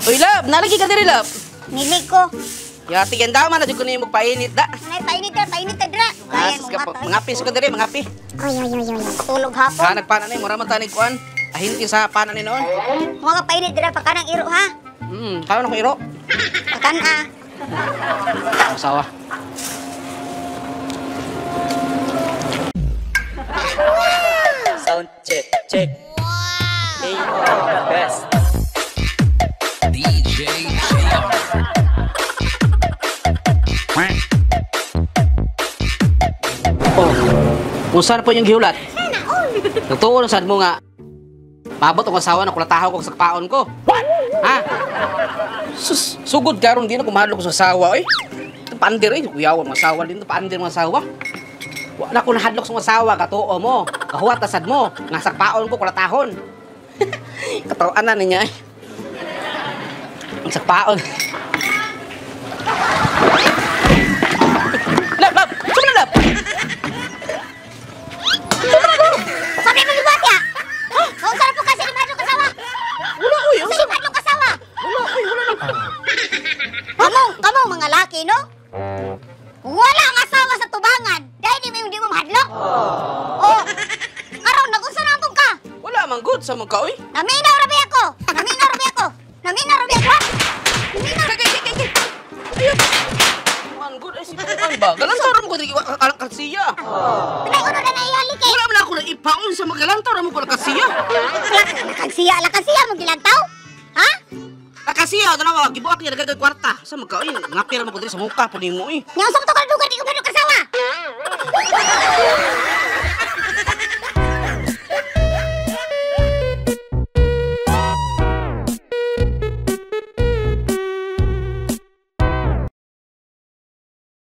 Uy, love, nalagi ka diri, love. Nili ko. Yati yan daw, man, na ko niyo magpainit da. Nay, painit ka, dra. Kaya mo mata. Mangapis ko diri, mangapi. Oy. Tulog hapon. Ha, nagpanan ni, mura man tanig kuan. Ahinti sa panan ni noon. Mga painit dra, pagkanang iro, ha? Kaya na ko iro. Pagkana. Asawa. Sound check. Wow. Hey, best. DJ JR. Oh, kung saan po yung gihulat? Nagtuon saan mo nga. Mabot ang asawa na kulatahaw ko sa kapaon ko. Ha? Sugod karon din ako mahadlok ko sa asawa, oy. Pandir eh, kuyawan mga asawa din, pandir mga asawa. Wala ko nahadlok sa asawa, katuo mo. Kahuwat asad mo, nga sa kapaon ko kulatahon. Katawan na niya eh. Ang sa kapaon. Lap! Sumala, lap! Sabi mo libat ya? Kung saan po kasi libat yung kasawa? Wala, uy. Kasi libat yung kasawa? Wala na. Kamu mga laki, no? Wala ang asawa sa tubangan. Dahil di mo mahadlok. Oh, karon nag-usa na akong ka. Wala mang good sa mga oy. Naminaw rabi ako. Man good ay si Tuan ba? Galantaran mo ko diri alang kasiya. Pinay uno na naihalik eh. Wala man ako na ipaon sa magalantaran mo ko lang kasiya. Lakagsiya mo gilantaw? Ha? Kasiya na nawa gibuak niya nagagag kwarta. Sa mga oy, ngapira mo ko diri sa mukha pud mo eh. Nya usap to ka dugan di ko pero kasawa.